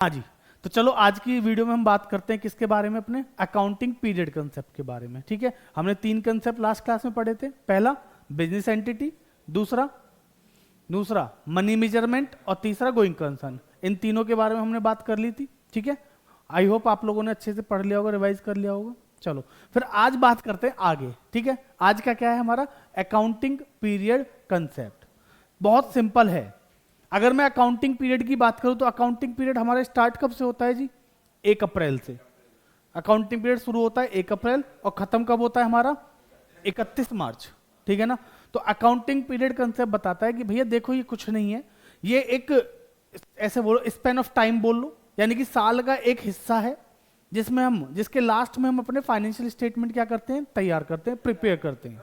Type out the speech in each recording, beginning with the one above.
हाँ जी, तो चलो आज की वीडियो में हम बात करते हैं किसके बारे में, अपने अकाउंटिंग पीरियड कंसेप्ट के बारे में। ठीक है, हमने 3 कंसेप्ट लास्ट क्लास में पढ़े थे। पहला बिजनेस एंटिटी, दूसरा मनी मेजरमेंट और तीसरा गोइंग कंसर्न। इन तीनों के बारे में हमने बात कर ली थी। ठीक है, आई होप आप लोगों ने अच्छे से पढ़ लिया होगा, रिवाइज कर लिया होगा। चलो फिर आज बात करते हैं आगे। ठीक है, आज का क्या है हमारा अकाउंटिंग पीरियड कंसेप्ट। बहुत सिंपल है। अगर मैं अकाउंटिंग पीरियड की बात करूं तो अकाउंटिंग पीरियड हमारा स्टार्ट कब से होता है जी? 1 अप्रैल से। अकाउंटिंग पीरियड शुरू होता है 1 अप्रैल और खत्म कब होता है हमारा? 31 मार्च। ठीक है ना। तो अकाउंटिंग पीरियड कंसेप्ट बताता है कि भैया देखो ये कुछ नहीं है, ये एक ऐसे बोलो स्पेन ऑफ टाइम बोल लो, यानी कि साल का एक हिस्सा है जिसके लास्ट में हम अपने फाइनेंशियल स्टेटमेंट क्या करते हैं? तैयार करते हैं, प्रिपेयर करते हैं।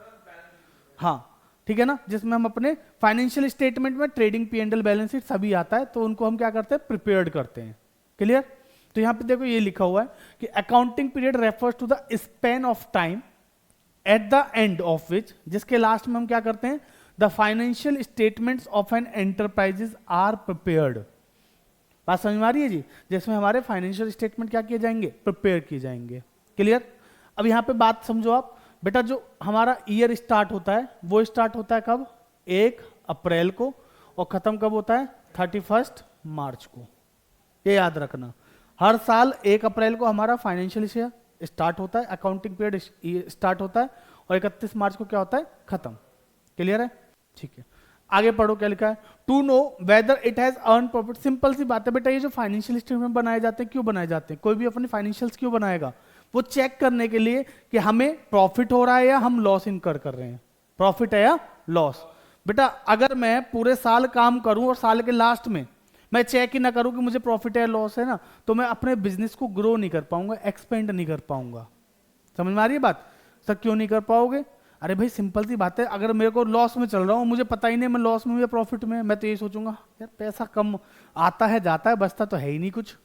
हाँ ठीक है ना, जिसमें हम अपने फाइनेंशियल स्टेटमेंट में ट्रेडिंग P&L बैलेंस शीट सभी आता है, तो उनको हम क्या करते हैं? प्रिपेयर्ड करते हैं। क्लियर? तो यहां पे देखो ये लिखा हुआ है कि accounting period refers to the span of time at the end of which, जिसके लास्ट में हम क्या करते हैं? The financial statements of an enterprises are prepared. बात समझ में आ रही है जी? जिसमें हमारे फाइनेंशियल स्टेटमेंट क्या किए जाएंगे? प्रिपेयर किए जाएंगे। क्लियर? अब यहां पे बात समझो आप बेटा, जो हमारा ईयर स्टार्ट होता है वो स्टार्ट होता है कब? 1 अप्रैल को, और खत्म कब होता है? 31 मार्च को। ये याद रखना, हर साल 1 अप्रैल को हमारा फाइनेंशियल ईयर स्टार्ट होता है, अकाउंटिंग पीरियड स्टार्ट होता है, और 31 मार्च को क्या होता है? खत्म। क्लियर है? ठीक है, आगे पढ़ो क्या लिखा है। To know whether it has earn profit. Simple सी बात है बेटा, ये जो फाइनेंशियल स्टेटमेंट बनाए जाते हैं, क्यों बनाए जाते हैं? कोई भी अपने फाइनेंशियल्स क्यों बनाएगा? वो चेक करने के लिए कि हमें प्रॉफिट हो रहा है या हम लॉस इनकर कर रहे हैं। प्रॉफिट है या लॉस। बेटा अगर मैं पूरे साल काम करूं और साल के लास्ट में मैं चेक ही ना करूं कि मुझे प्रॉफिट है या लॉस है ना, तो मैं अपने बिजनेस को ग्रो नहीं कर पाऊंगा, एक्सपेंड नहीं कर पाऊंगा। समझ में आ रही है बात? सर क्यों नहीं कर पाओगे? अरे भाई सिंपल सी बात है, अगर मेरे को लॉस में चल रहा हूं, मुझे पता ही नहीं मैं लॉस में या प्रॉफिट में, मैं तो ये सोचूंगा यार पैसा कम आता है जाता है, बचता तो है ही नहीं कुछ,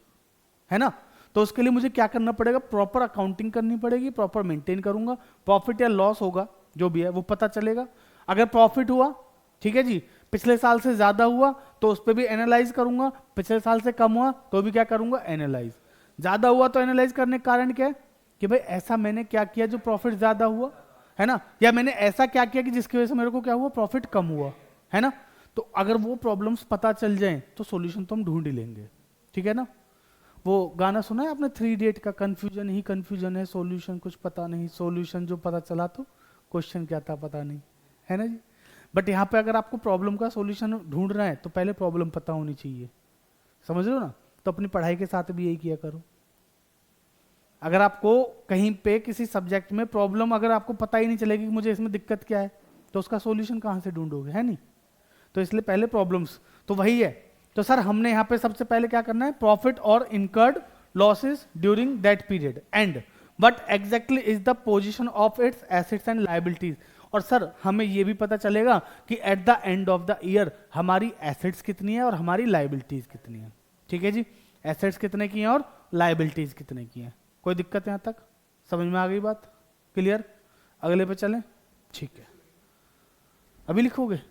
है ना। तो उसके लिए मुझे क्या करना पड़ेगा? प्रॉपर अकाउंटिंग करनी पड़ेगी, प्रॉपर मेंटेन करूंगा। प्रॉफिट या लॉस होगा जो भी है वो पता चलेगा। अगर प्रॉफिट हुआ, ठीक है जी, पिछले साल से ज्यादा हुआ तो उस पर भी एनालाइज करूंगा, पिछले साल से कम हुआ तो भी क्या करूंगा? एनालाइज। ज्यादा हुआ तो एनालाइज करने का कारण क्या है कि भाई ऐसा मैंने क्या किया जो प्रॉफिट ज्यादा हुआ, है ना, या मैंने ऐसा क्या किया कि जिसकी वजह से मेरे को क्या हुआ? प्रॉफिट कम हुआ, है ना। तो अगर वो प्रॉब्लम्स पता चल जाएं तो सॉल्यूशन तो हम ढूंढ ही लेंगे। ठीक है ना। वो गाना सुना है आपने 3 इडियट का? कंफ्यूजन ही कंफ्यूजन है, सॉल्यूशन कुछ पता नहीं, सॉल्यूशन जो पता चला तो क्वेश्चन क्या था पता नहीं, है ना जी। बट यहाँ पे अगर आपको प्रॉब्लम का सॉल्यूशन ढूंढना है तो पहले प्रॉब्लम पता होनी चाहिए। समझ लो ना। तो अपनी पढ़ाई के साथ भी यही किया करो। अगर आपको कहीं पे किसी सब्जेक्ट में प्रॉब्लम अगर आपको पता ही नहीं चलेगी कि मुझे इसमें दिक्कत क्या है, तो उसका सॉल्यूशन कहाँ से ढूंढोगे, है नहीं। तो इसलिए पहले प्रॉब्लम्स तो वही है। तो सर हमने यहाँ पे सबसे पहले क्या करना है? प्रॉफिट और incurred losses during that period and what exactly is the position of its assets and liabilities. और सर हमें ये भी पता चलेगा कि eight the end of the year हमारी एसेट्स कितनी है और हमारी लायबिलिटीज कितनी है। ठीक है जी, एसेट्स कितने की हैं और लायबिलिटीज कितने की हैं। कोई दिक्कत यहाँ तक? समझ में आ गई बात? क्लियर? अगले पे चलें। ठीक है, अभी लिखोगे?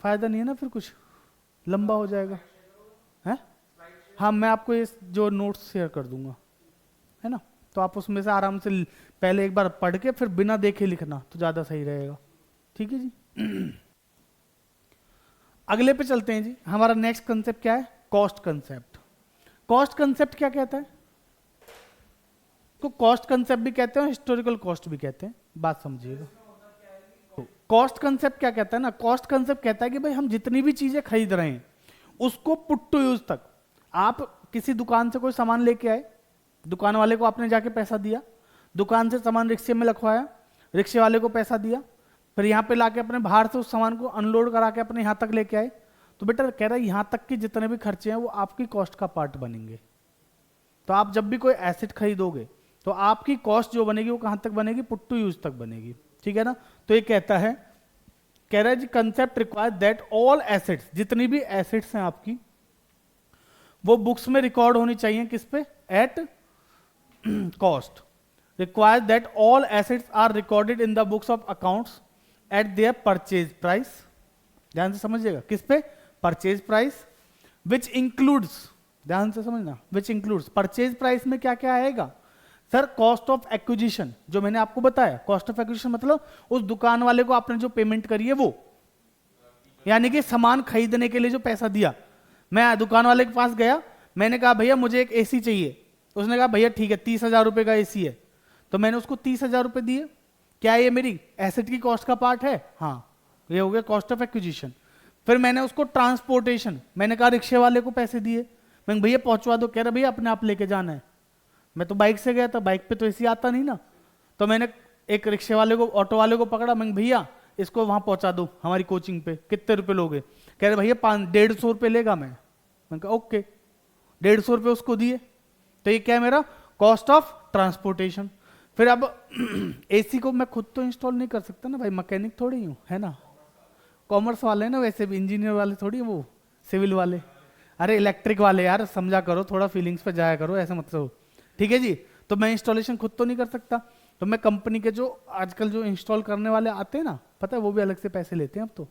फायदा नहीं है ना, फिर कुछ लंबा हो जाएगा, है? हाँ मैं आपको ये जो नोट्स शेयर कर दूंगा, है ना, तो आप उसमें से आराम से पहले एक बार पढ़ के फिर बिना देखे लिखना तो ज्यादा सही रहेगा। ठीक है जी। अगले पे चलते हैं जी। हमारा नेक्स्ट कंसेप्ट क्या है? Cost concept. कॉस्ट कंसेप्ट क्या कहता है? तो कॉस्ट कंसेप्ट भी कहते हैं, हिस्टोरिकल कॉस्ट भी कहते हैं। बात समझिएगा। कॉस्ट कंसेप्ट क्या कहता है ना? कॉस्ट कंसेप्ट कहता है कि भाई हम जितनी भी चीजें खरीद रहे हैं उसको पुट टू यूज तक। आप किसी दुकान से कोई सामान लेके आए, दुकान वाले को आपने जाके पैसा दिया, दुकान से सामान रिक्शे में लखवाया, रिक्शे वाले को पैसा दिया, फिर यहाँ पे लाके अपने बाहर से उस सामान को अनलोड करा के अपने यहाँ तक लेके आए, तो बेटा कह रहा है यहाँ तक के जितने भी खर्चे हैं वो आपकी कॉस्ट का पार्ट बनेंगे। तो आप जब भी कोई एसेट खरीदोगे तो आपकी कॉस्ट जो बनेगी वो कहां तक बनेगी? पुट टू यूज तक बनेगी। ठीक है ना। तो ये कहता है, कह रहा है जी concept require that all assets, जितनी भी एसेट्स हैं आपकी वो बुक्स में रिकॉर्ड होनी चाहिए। किस पे? At cost. Require that all assets are recorded in the books of accounts at their purchase price. ध्यान से समझिएगा, किस पे? परचेज प्राइस, विच इंक्लूड्स ध्यान से समझना, विच इंक्लूड्स परचेज प्राइस में क्या क्या आएगा सर, कॉस्ट ऑफ एक्विजिशन, जो मैंने आपको बताया कॉस्ट ऑफ एक्विजिशन मतलब उस दुकान वाले को आपने जो पेमेंट करी है वो, यानी कि सामान खरीदने के लिए जो पैसा दिया। मैं दुकान वाले के पास गया, मैंने कहा भैया मुझे एक एसी चाहिए, उसने कहा भैया ठीक है 30,000 रुपए का एसी है, तो मैंने उसको 30,000 रुपए दिए। क्या ये मेरी एसेट की कॉस्ट का पार्ट है? हाँ, ये हो गया कॉस्ट ऑफ एक्विजिशन। फिर मैंने उसको ट्रांसपोर्टेशन, मैंने कहा रिक्शे वाले को पैसे दिए, मैं भैया पहुंचवा दो, कह रहा भैया अपने आप लेके जाना है। मैं तो बाइक से गया था, बाइक पे तो एसी आता नहीं ना, तो मैंने एक रिक्शे वाले को, ऑटो वाले को पकड़ा, मैं भैया इसको वहां पहुंचा दो हमारी कोचिंग पे, कितने रुपए लोगे? कह रहे भैया 150 रुपये लेगा। मैं कहा ओके, 150 रुपये उसको दिए। तो ये क्या है मेरा कॉस्ट ऑफ ट्रांसपोर्टेशन। फिर अब एसी को मैं खुद तो इंस्टॉल नहीं कर सकता ना भाई, मैकेनिक थोड़ी हूँ, है ना, कॉमर्स वाले हैं ना, वैसे भी इंजीनियर वाले थोड़ी, वो सिविल वाले, अरे इलेक्ट्रिक वाले, यार समझा करो, थोड़ा फीलिंग्स पे जाया करो, ऐसे मत हो, ठीक है जी। तो मैं इंस्टॉलेशन खुद तो नहीं कर सकता, तो मैं कंपनी के जो आजकल जो इंस्टॉल करने वाले आते हैं ना, पता है वो भी अलग से पैसे लेते हैं अब तो,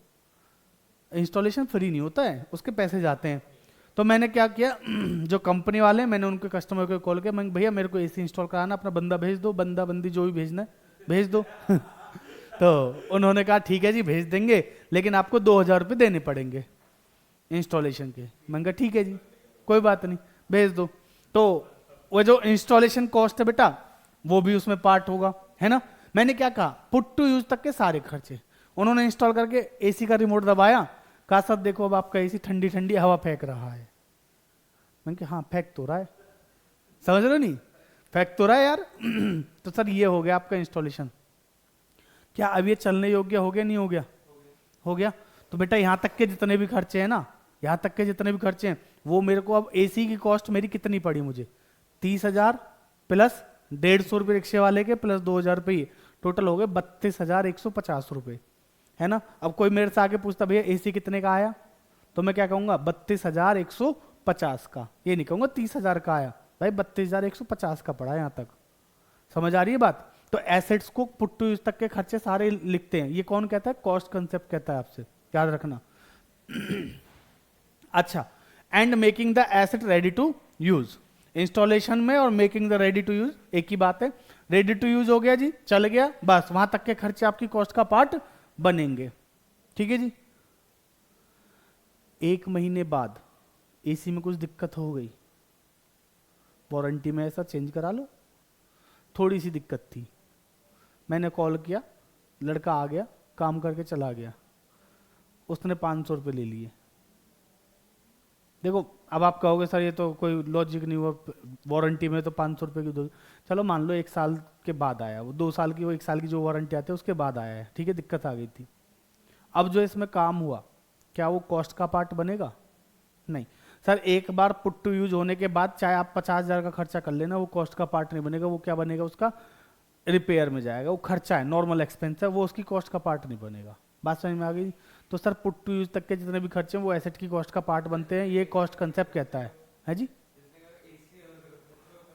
इंस्टॉलेशन फ्री नहीं होता है, उसके पैसे जाते हैं। तो मैंने क्या किया, जो कंपनी वाले हैं मैंने उनके कस्टमर को कॉल किया, मैं भैया मेरे को एसी इंस्टॉल कराना, अपना बंदा भेज दो, बंदा बंदी जो भी भेजना है भेज दो। तो उन्होंने कहा ठीक है जी भेज देंगे, लेकिन आपको 2,000 रुपये देने पड़ेंगे इंस्टॉलेशन के। मैंने कहा ठीक है जी कोई बात नहीं भेज दो। तो वो जो इंस्टॉलेशन कॉस्ट है बेटा वो भी उसमें पार्ट होगा, है ना। मैंने क्या कहा, पुट टू यूज तक के सारे खर्चे। उन्होंने इंस्टॉल करके एसी का रिमोट दबाया, कहा सर देखो अब आपका एसी ठंडी ठंडी हवा फेंक रहा है। मैंने कहा हाँ फेंक तो रहा है, समझ रहे हो नहीं, फेंक तो रहा है यार। तो सर ये हो गया आपका इंस्टॉलेशन, क्या अब ये चलने योग्य हो गया नहीं हो गया? हो गया। तो बेटा यहाँ तक के जितने भी खर्चे हैं ना, यहाँ तक के जितने भी खर्चे हैं वो मेरे को, अब एसी की कॉस्ट मेरी कितनी पड़ी मुझे, 30,000 प्लस 150 रुपये रिक्शे वाले के प्लस 2,000 रुपये, टोटल हो गए 32,150 रुपये, है ना। अब कोई मेरे से आके पूछता भैया एसी कितने का आया, तो मैं क्या कहूंगा 32,150 का, ये नहीं कहूंगा 30,000 का आया, भाई 32,150 का पड़ा यहाँ तक। समझ आ रही है बात। तो एसेट्स को पुट टू यूज तक के खर्चे सारे लिखते हैं, ये कौन कहता है, कॉस्ट कंसेप्ट कहता है, आपसे याद रखना। अच्छा, and making the asset ready to use, installation में और making the ready to use एक ही बात है। रेडी टू यूज हो गया जी, चल गया, बस वहां तक के खर्चे आपकी कॉस्ट का पार्ट बनेंगे, ठीक है जी। 1 महीने बाद एसी में कुछ दिक्कत हो गई, वारंटी में ऐसा चेंज करा लो, थोड़ी सी दिक्कत थी, मैंने कॉल किया, लड़का आ गया, काम करके चला गया, उसने 500 रुपये ले लिए। देखो अब आप कहोगे सर ये तो कोई लॉजिक नहीं हुआ, वारंटी में तो 500 रुपये की दो, चलो मान लो 1 साल के बाद आया, वो 2 साल की, वो 1 साल की जो वारंटी आती है उसके बाद आया है, ठीक है, दिक्कत आ गई थी। अब जो इसमें काम हुआ, क्या वो कॉस्ट का पार्ट बनेगा? नहीं सर, एक बार पुट टू यूज होने के बाद चाहे आप 50,000 का खर्चा कर लेना, वो कॉस्ट का पार्ट नहीं बनेगा, वो क्या बनेगा, उसका रिपेयर में जाएगा, वो खर्चा है, नॉर्मल एक्सपेंस है, वो उसकी कॉस्ट का पार्ट नहीं बनेगा। बात समझ में आ गई। तो सर पुट टू यूज तक के जितने भी खर्चे हैं वो एसेट की कॉस्ट का पार्ट बनते हैं, ये कॉस्ट कंसेप्ट कहता है जी।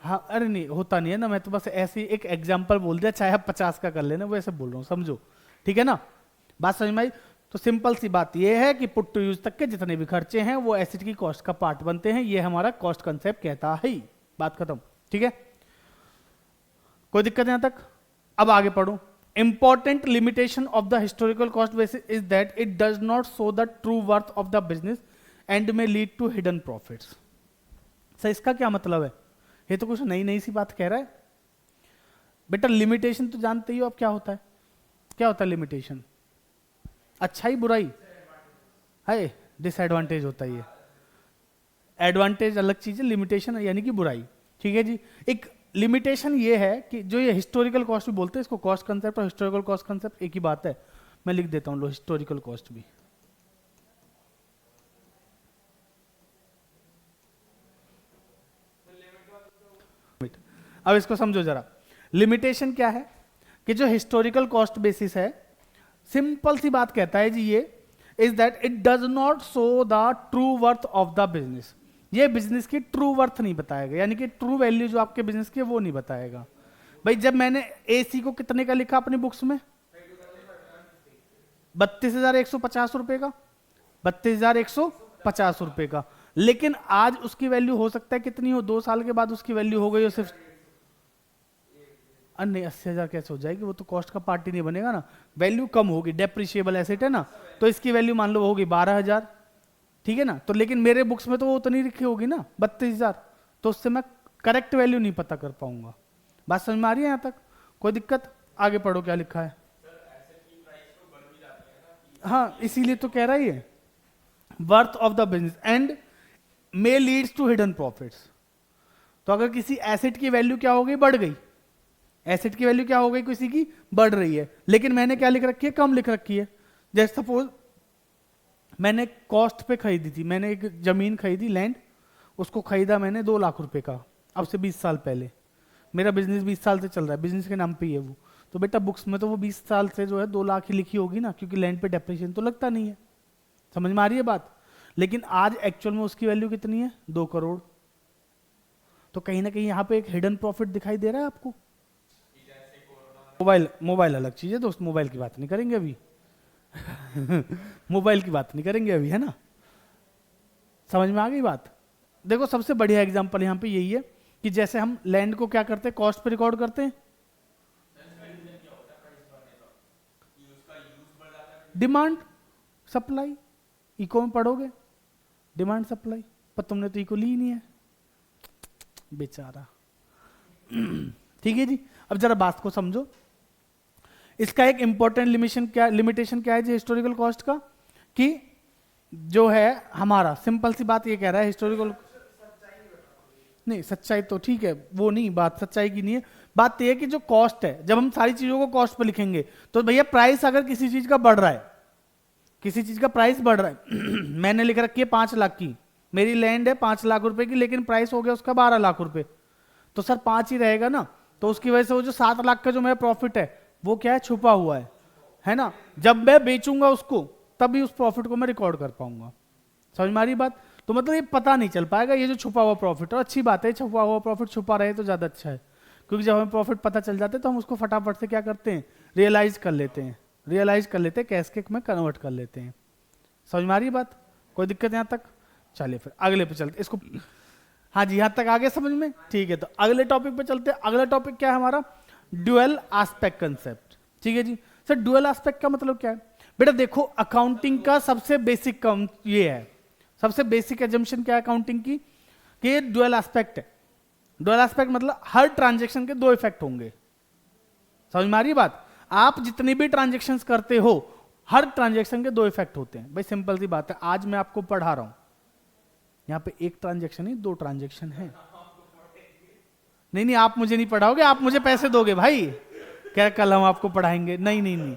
हाँ अरे नहीं होता नहीं है ना, मैं तो बस ऐसे एक एग्जांपल बोल दिया, चाहे आप 50 का कर लेना, वो ऐसे बोल रहा हूँ, समझो, ठीक है ना, बात समझ में आई। तो सिंपल सी बात ये है कि पुट टू यूज तक के जितने भी खर्चे हैं वो एसेट की कॉस्ट का पार्ट बनते हैं, ये हमारा कॉस्ट कंसेप्ट कहता है, बात खत्म, ठीक है, कोई दिक्कत यहां तक। अब आगे पढ़ो। Important limitation of the historical cost basis is that it does not show the true worth of the business and may lead to hidden profits. Sir इसका क्या मतलब है? ये तो कुछ नई नई सी बात कह रहा है बेटा। लिमिटेशन तो जानते ही हो आप क्या होता है, क्या होता है लिमिटेशन? अच्छाई बुराई है, डिसएडवांटेज होता है ये। एडवांटेज अलग चीज है, लिमिटेशन यानी कि बुराई, ठीक है जी। एक लिमिटेशन ये है कि जो ये हिस्टोरिकल कॉस्ट भी बोलते हैं इसको, कॉस्ट कंसेप्ट और हिस्टोरिकल कॉस्ट कंसेप्ट एक ही बात है, मैं लिख देता हूं लो हिस्टोरिकल कॉस्ट भी। अब इसको समझो जरा, लिमिटेशन क्या है कि जो हिस्टोरिकल कॉस्ट बेसिस है, सिंपल सी बात कहता है जी ये, is that it does not show the true worth of the business. ये बिजनेस की ट्रू वर्थ नहीं बताएगा, यानी कि ट्रू वैल्यू जो आपके बिजनेस की है वो नहीं बताएगा। भाई जब मैंने एसी को कितने का लिखा अपनी बुक्स में, 32,150 रुपए का, 32,150 रुपए का, लेकिन आज उसकी वैल्यू हो सकता है कितनी हो, 2 साल के बाद उसकी वैल्यू हो गई हो सिर्फ, नहीं 80,000 कैसे हो जाएगी, वो तो कॉस्ट का पार्ट ही नहीं बनेगा ना, वैल्यू कम होगी, डेप्रिशिएबल एसेट है ना, तो इसकी वैल्यू मान लो होगी 12,000, ठीक है ना, तो लेकिन मेरे बुक्स में तो वो उतनी लिखी होगी ना 32,000, तो उससे मैं करेक्ट वैल्यू नहीं पता कर पाऊंगा। बात समझ में आ रही है यहाँ तक, कोई दिक्कत? आगे पढ़ो क्या लिखा है। हाँ इसीलिए तो कह रहा ही है, worth of the business and may leads to hidden profits. तो अगर किसी एसेट की वैल्यू क्या हो गई, बढ़ गई, एसेट की वैल्यू क्या हो गई किसी की, बढ़ रही है, लेकिन मैंने क्या लिख रखी है, कम लिख रखी है। जैसे सपोज मैंने कॉस्ट पे खरीदी थी, मैंने एक जमीन खरीदी, लैंड, उसको खरीदा मैंने 2 लाख रुपए का, अब से 20 साल पहले, मेरा बिजनेस 20 साल से चल रहा है, बिजनेस के नाम पे ही है वो, तो बेटा बुक्स में तो वो 20 साल से जो है 2 लाख ही लिखी होगी ना, क्योंकि लैंड पे डेप्रिसिएशन तो लगता नहीं है। समझ में आ रही है बात? लेकिन आज एक्चुअल में उसकी वैल्यू कितनी है, 2 करोड़। तो कहीं ना कहीं यहाँ पे एक हिडन प्रॉफिट दिखाई दे रहा है आपको। मोबाइल अलग चीज है दोस्त, मोबाइल की बात नहीं करेंगे अभी मोबाइल की बात नहीं करेंगे अभी, है ना। समझ में आ गई बात? देखो सबसे बढ़िया एग्जांपल यहाँ पे यही है कि जैसे हम लैंड को क्या करते हैं, कॉस्ट पे रिकॉर्ड करते हैं, डिमांड सप्लाई, इको में पढ़ोगे, डिमांड सप्लाई, पर तुमने तो इको ली नहीं है बेचारा ठीक है जी। अब जरा बात को समझो, इसका एक इंपॉर्टेंट लिमिटेशन क्या है जी हिस्टोरिकल कॉस्ट का, कि जो है हमारा सिंपल सी बात ये कह रहा है हिस्टोरिकल, नहीं सच्चाई तो ठीक है, वो नहीं बात सच्चाई की नहीं है, बात ये है कि जो कॉस्ट है, जब हम सारी चीजों को कॉस्ट पे लिखेंगे तो भैया प्राइस अगर किसी चीज का बढ़ रहा है, किसी चीज का प्राइस बढ़ रहा है मैंने लिख रखी है 5 लाख की, मेरी लैंड है 5 लाख रुपए की, लेकिन प्राइस हो गया उसका 12 लाख रुपए, तो सर 5 ही रहेगा ना, तो उसकी वजह से वो जो 7 लाख का जो मेरा प्रॉफिट है वो क्या है, छुपा हुआ है ना। जब मैं बेचूंगा उसको तभी उस प्रॉफिट को मैं रिकॉर्ड कर पाऊंगा। समझ में आ रही बात? तो मतलब ये पता नहीं चल पाएगा ये जो छुपा हुआ प्रॉफिट, और अच्छी बात है छुपा हुआ प्रॉफिट छुपा रहे तो ज्यादा अच्छा है, क्योंकि जब हमें प्रॉफिट पता चल जाते हैं तो हम उसको फटाफट से क्या करते हैं, रियलाइज कर लेते हैं, कैश के में कन्वर्ट कर लेते हैं। समझ में आ रही बात? कोई दिक्कत यहाँ तक? चलिए फिर अगले पे चलते इसको, हाँ जी यहाँ तक आगे समझ में, ठीक है। तो अगले टॉपिक पे चलते हैं। अगला टॉपिक क्या है हमारा, ड्यूअल एस्पेक्ट कंसेप्ट। ठीक है जी सर, ड्यूअल एस्पेक्ट का मतलब क्या है बेटा? देखो अकाउंटिंग का सबसे बेसिक कम ये है, सबसे बेसिक एजम्पशन क्या है अकाउंटिंग की, कि ये ड्यूअल एस्पेक्ट है। ड्यूअल एस्पेक्ट मतलब हर ट्रांजेक्शन के 2 इफेक्ट होंगे। समझ में आ रही है बात? आप जितनी भी ट्रांजेक्शन करते हो हर ट्रांजेक्शन के 2 इफेक्ट होते हैं। भाई सिंपल सी बात है, आज मैं आपको पढ़ा रहा हूं, यहां पे 1 ट्रांजेक्शन ही 2 ट्रांजेक्शन है। नहीं आप मुझे नहीं पढ़ाओगे, आप मुझे पैसे दोगे भाई, क्या कल हम आपको पढ़ाएंगे? नहीं,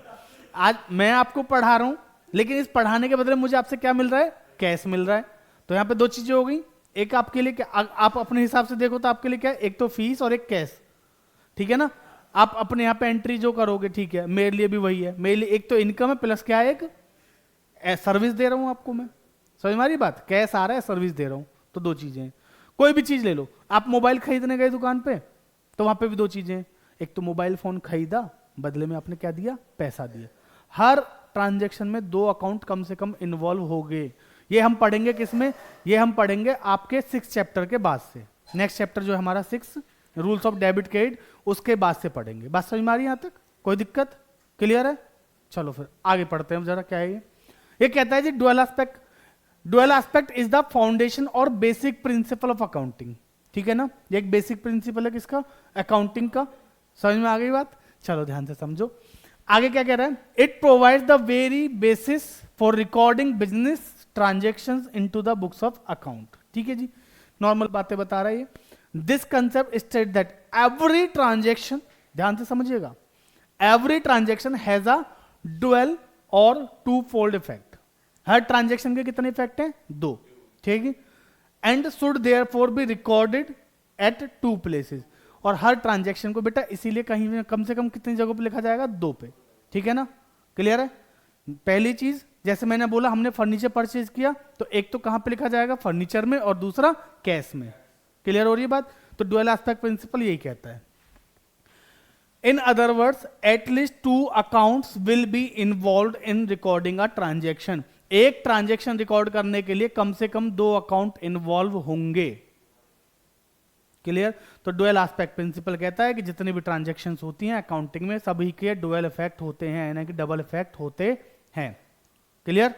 आज मैं आपको पढ़ा रहा हूं, लेकिन इस पढ़ाने के बदले मुझे आपसे क्या मिल रहा है, कैश मिल रहा है। तो यहाँ पे 2 चीजें हो गई, एक आपके लिए क्या, आप अपने हिसाब से देखो तो आपके लिए क्या है, एक तो फीस और एक कैश, ठीक है ना। आप अपने यहाँ पे एंट्री जो करोगे, ठीक है, मेरे लिए भी वही है, मेरे लिए एक तो इनकम है प्लस क्या है, एक सर्विस दे रहा हूं आपको मैं। समझ में आ रही बात? कैश आ रहा है, सर्विस दे रहा हूं, तो 2 चीजें हैं। कोई भी चीज ले लो, आप मोबाइल खरीदने गए दुकान पे, तो वहां पे भी 2 चीजें हैं, एक तो मोबाइल फोन खरीदा, बदले में आपने क्या दिया, पैसा दिया। हर ट्रांजैक्शन में 2 अकाउंट कम से कम इन्वॉल्व हो गए। ये हम पढ़ेंगे किसमें, ये हम पढ़ेंगे आपके 6 चैप्टर के बाद से। नेक्स्ट चैप्टर जो है हमारा 6 रूल्स ऑफ डेबिट क्रेडिट, उसके बाद से पढ़ेंगे। बात समझ में आ रही है यहाँ तक? कोई दिक्कत? क्लियर है? चलो फिर आगे पढ़ते हैं जरा, क्या है ये कहता है जी dual aspect is the foundation और बेसिक प्रिंसिपल ऑफ अकाउंटिंग। ठीक है ना, ये एक बेसिक प्रिंसिपल है किसका, अकाउंटिंग का। समझ में आ गई बात? चलो ध्यान से समझो आगे क्या कह रहा है। It provides the very basis for recording business transactions into the books of account. ठीक है जी, नॉर्मल बातें बता रहा है। This concept state that every transaction, ध्यान से समझिएगा, every transaction has a dual और 2 फोल्ड इफेक्ट। हर ट्रांजेक्शन के कितने इफेक्ट हैं, 2। ठीक है, and should therefore be recorded at 2 places. और हर ट्रांजेक्शन को बेटा इसीलिए कहीं कम से कम कितनी जगहों पे लिखा जाएगा, 2 पे। ठीक है ना, क्लियर है? पहली चीज जैसे मैंने बोला, हमने फर्नीचर परचेज किया, तो एक तो कहां पे लिखा जाएगा, फर्नीचर में, और दूसरा कैश में। क्लियर हो रही है बात? तो ड्यूअल एस्पेक्ट प्रिंसिपल यही कहता है। In other words, at least 2 accounts will be involved in recording a transaction. एक ट्रांजैक्शन रिकॉर्ड करने के लिए कम से कम 2 अकाउंट इन्वॉल्व होंगे। क्लियर? तो डुअल एस्पेक्ट प्रिंसिपल कहता है कि जितनी भी ट्रांजैक्शंस होती हैं अकाउंटिंग में सभी के डुअल इफेक्ट होते हैं, यानी कि डबल इफेक्ट होते हैं। क्लियर?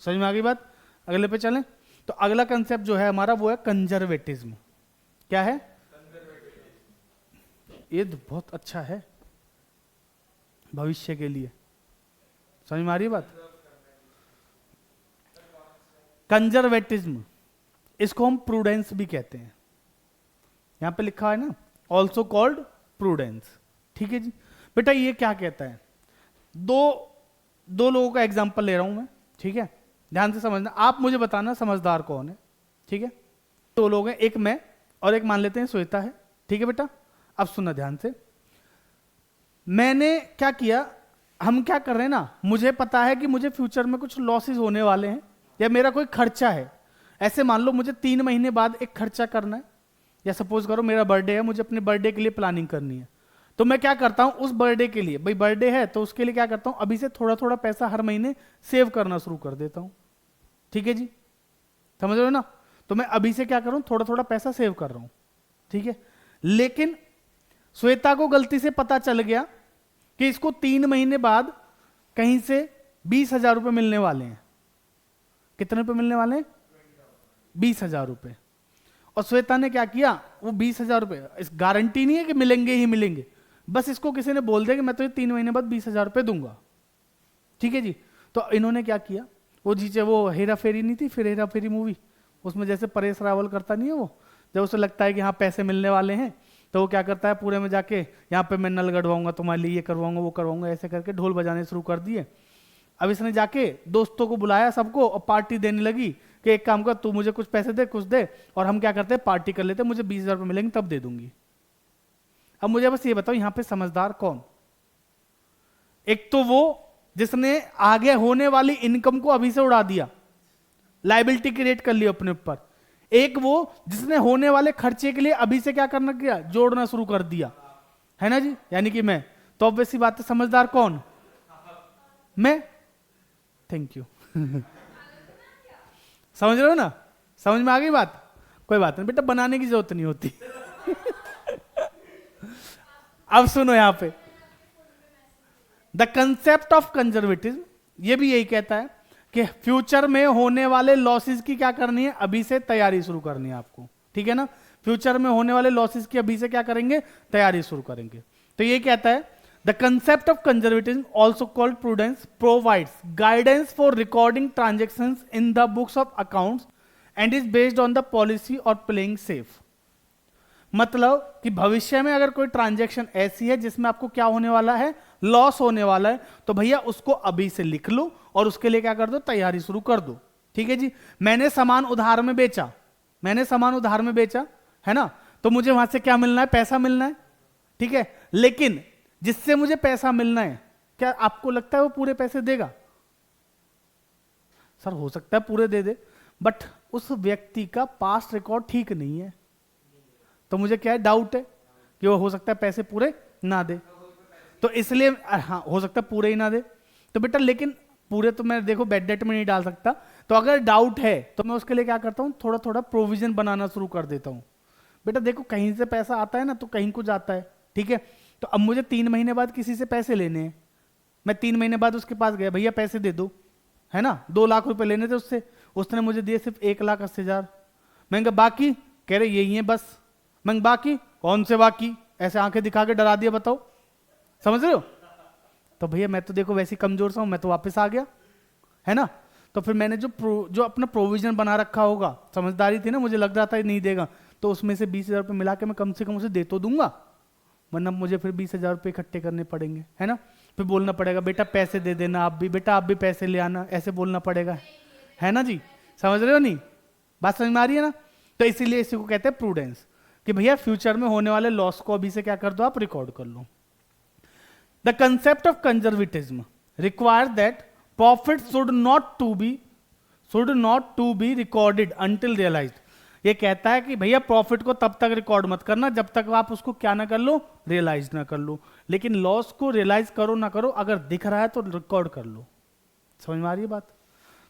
समझ में आ गई बात? अगले पे चलें। तो अगला कंसेप्ट जो है हमारा वो है कंजर्वेटिज्म। क्या है? ये तो बहुत अच्छा है भविष्य के लिए। समझ में आ रही है बात? कंजर्वेटिज्म, इसको हम प्रूडेंस भी कहते हैं। यहां पे लिखा है ना, ऑल्सो कॉल्ड प्रूडेंस। ठीक है जी। बेटा ये क्या कहता है? दो लोगों का एग्जांपल ले रहा हूं मैं, ठीक है? ध्यान से समझना, आप मुझे बताना समझदार कौन है। ठीक है? 2 लोग हैं, एक मैं और एक मान लेते हैं श्वेता है। ठीक है बेटा? अब सुनना ध्यान से। मैंने क्या किया, हम क्या कर रहे हैं ना, मुझे पता है कि मुझे फ्यूचर में कुछ लॉसेस होने वाले हैं या मेरा कोई खर्चा है। ऐसे मान लो मुझे 3 महीने बाद एक खर्चा करना है, या सपोज करो मेरा बर्थडे है, मुझे अपने बर्थडे के लिए प्लानिंग करनी है। तो मैं क्या करता हूं, उस बर्थडे के लिए, भाई बर्थडे है तो उसके लिए क्या करता हूं, अभी से थोड़ा थोड़ा पैसा हर महीने सेव करना शुरू कर देता हूं। ठीक है जी? समझ रहे हो ना? तो मैं अभी से क्या कर रहा हूं, थोड़ा थोड़ा पैसा सेव कर रहा हूं। ठीक है? लेकिन श्वेता को गलती से पता चल गया कि इसको 3 महीने बाद कहीं से 20,000 रुपए मिलने वाले हैं। कितने रुपए मिलने वाले हैं? 20,000 रुपए। और श्वेता ने क्या किया, वो 20,000 रुपए, इस गारंटी नहीं है कि मिलेंगे ही मिलेंगे, बस इसको किसी ने बोल दिया कि मैं तो 3 महीने बाद 20,000 रुपए दूंगा। ठीक है जी? तो इन्होंने क्या किया, वो जीचे वो हेरा फेरी नहीं थी, फिर हेरा फेरी मूवी, उसमें जैसे परेश रावल करता नहीं है, वो जब उसे लगता है कि हाँ पैसे मिलने वाले हैं तो वो क्या करता है, पूरे में जाके यहाँ पे मैं नल गढ़वाऊंगा, तुम्हारे लिए ये करवाऊंगा, वो करवाऊंगा, ऐसे करके ढोल बजाने शुरू कर दिए। अब इसने जाके दोस्तों को बुलाया सबको और पार्टी देने लगी कि एक काम कर, तू मुझे कुछ पैसे दे, कुछ दे, और हम क्या करते हैं पार्टी कर लेते हैं, मुझे 20,000 रुपए मिलेंगे तब दे दूंगी। अब मुझे बस ये बताओ यहां पे समझदार कौन? एक तो वो जिसने आगे होने वाली इनकम को अभी से उड़ा दिया, लायबिलिटी क्रिएट कर ली अपने ऊपर। एक वो जिसने होने वाले खर्चे के लिए अभी से क्या करना किया, जोड़ना शुरू कर दिया। है ना जी? यानी कि मैं। तो ऑब्वियस सी बात है, समझदार कौन? मैं। Thank you. समझ रहे हो ना? समझ में आ गई बात? कोई बात नहीं बेटा, बनाने की जरूरत नहीं होती। अब सुनो यहां पे, द कंसेप्ट ऑफ कंजर्वेटिज्म ये भी यही कहता है कि फ्यूचर में होने वाले लॉसेस की क्या करनी है, अभी से तैयारी शुरू करनी है आपको। ठीक है ना? फ्यूचर में होने वाले लॉसेस की अभी से क्या करेंगे, तैयारी शुरू करेंगे। तो ये कहता है, the concept of conservatism also called prudence provides guidance for recording transactions in the books of accounts and is based on the policy और प्लेइंग सेफ। मतलब कि भविष्य में अगर कोई ट्रांजैक्शन ऐसी है जिसमें आपको क्या होने वाला है, लॉस होने वाला है, तो भैया उसको अभी से लिख लो और उसके लिए क्या कर दो, तैयारी शुरू कर दो। ठीक है जी? मैंने सामान उधार में बेचा, है ना? तो मुझे वहां से क्या मिलना है, पैसा मिलना है। ठीक है? लेकिन जिससे मुझे पैसा मिलना है, क्या आपको लगता है वो पूरे पैसे देगा? सर हो सकता है पूरे दे दे, बट उस व्यक्ति का पास्ट रिकॉर्ड ठीक नहीं है, तो मुझे क्या है, डाउट है कि वो हो सकता है पैसे पूरे ना दे। तो इसलिए हाँ, हो सकता है पूरे ही ना दे। तो बेटा लेकिन पूरे तो मैं देखो बेड डेट में नहीं डाल सकता, तो अगर डाउट है तो मैं उसके लिए क्या करता हूँ, थोड़ा थोड़ा प्रोविजन बनाना शुरू कर देता हूँ। बेटा देखो कहीं से पैसा आता है ना तो कहीं को जाता है। ठीक है? तो अब मुझे 3 महीने बाद किसी से पैसे लेने हैं, मैं 3 महीने बाद उसके पास गया, भैया पैसे दे दो, है ना? 2 लाख रुपए लेने थे उससे, उसने मुझे दिए सिर्फ 1,80,000। मैंने कहा बाकी, कह रहे यही है बस। मैं बाकी, कौन से बाकी, ऐसे आंखें दिखा के डरा दिया, बताओ समझ रहे हो? तो भैया मैं तो देखो वैसे कमजोर सा हूं, मैं तो वापस आ गया, है ना? तो फिर मैंने जो अपना प्रोविजन बना रखा होगा, समझदारी थी ना, मुझे लग रहा था नहीं देगा, तो उसमें से 20,000 रुपये मिला के मैं कम से कम उसे दे तो दूंगा, वरना मुझे फिर 20,000 रुपये इकट्ठे करने पड़ेंगे, है ना? फिर बोलना पड़ेगा बेटा पैसे दे देना आप भी, बेटा आप भी पैसे ले आना, ऐसे बोलना पड़ेगा, है ना जी? समझ रहे हो नहीं? बात समझ में आ रही है ना? तो इसीलिए इसी को कहते हैं प्रूडेंस, कि भैया फ्यूचर में होने वाले लॉस को अभी से क्या कर दो, आप रिकॉर्ड कर लो। The concept of conservatism requires that profit should not to be recorded until realised. ये कहता है कि भैया प्रॉफिट को तब तक रिकॉर्ड मत करना जब तक आप उसको क्या ना कर लो, रियलाइज ना कर लो, लेकिन लॉस को रियलाइज करो ना करो, अगर दिख रहा है तो रिकॉर्ड कर लो। समझ में आ रही है बात?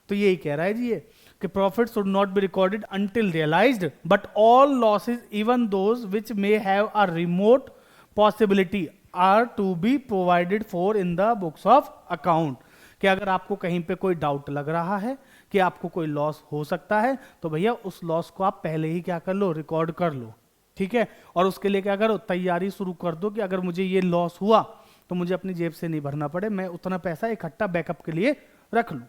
तो यही कह रहा है जी ये कि profit should not be recorded until realized, but all losses even those which may have a remote possibility are to be provided for in the books of account. कि अगर आपको कहीं पे कोई डाउट लग रहा है कि आपको कोई लॉस हो सकता है, तो भैया उस लॉस को आप पहले ही क्या कर लो, रिकॉर्ड कर लो, ठीक है। और उसके लिए क्या करो, तैयारी शुरू कर दो कि अगर मुझे ये लॉस हुआ तो मुझे अपनी जेब से नहीं भरना पड़े, मैं उतना पैसा इकट्ठा बैकअप के लिए रख लूं।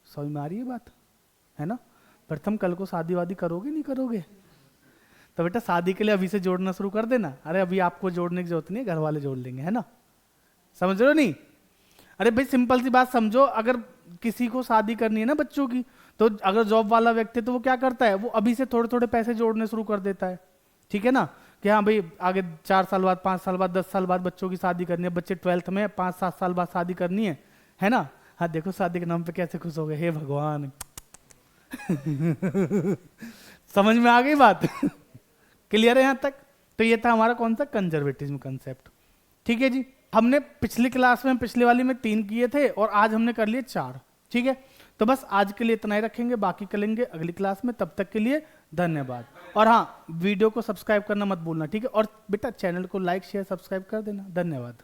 समझ में आ रही है बात, है ना। प्रथम कल को शादी वादी करोगे नहीं करोगे, तो बेटा शादी के लिए अभी से जोड़ना शुरू कर देना। अरे अभी आपको जोड़ने की जरूरत नहीं है, घर वाले जोड़ लेंगे, है ना। समझ रहे हो नहीं। अरे भाई सिंपल सी बात समझो, अगर किसी को शादी करनी है ना बच्चों की, तो अगर जॉब वाला व्यक्ति है तो वो क्या करता है, वो अभी से थोड़े थोड़े पैसे जोड़ने शुरू कर देता है, ठीक है ना। कि हाँ भाई आगे 4 साल बाद, 5 साल बाद, 10 साल बाद बच्चों की शादी करनी है, बच्चे 12th में 5-7 साल बाद शादी करनी है ना। हाँ देखो शादी के नाम पे कैसे खुश हो गए, हे भगवान। समझ में आ गई बात। क्लियर है यहां तक। तो ये था हमारा कौन सा, कंजर्वेटिज्म कंसेप्ट, ठीक है जी। हमने पिछली क्लास में, पिछले वाली में 3 किए थे और आज हमने कर लिए 4, ठीक है। तो बस आज के लिए इतना ही रखेंगे, बाकी करेंगे अगली क्लास में। तब तक के लिए धन्यवाद। और हाँ, वीडियो को सब्सक्राइब करना मत भूलना, ठीक है। और बेटा चैनल को लाइक शेयर सब्सक्राइब कर देना। धन्यवाद।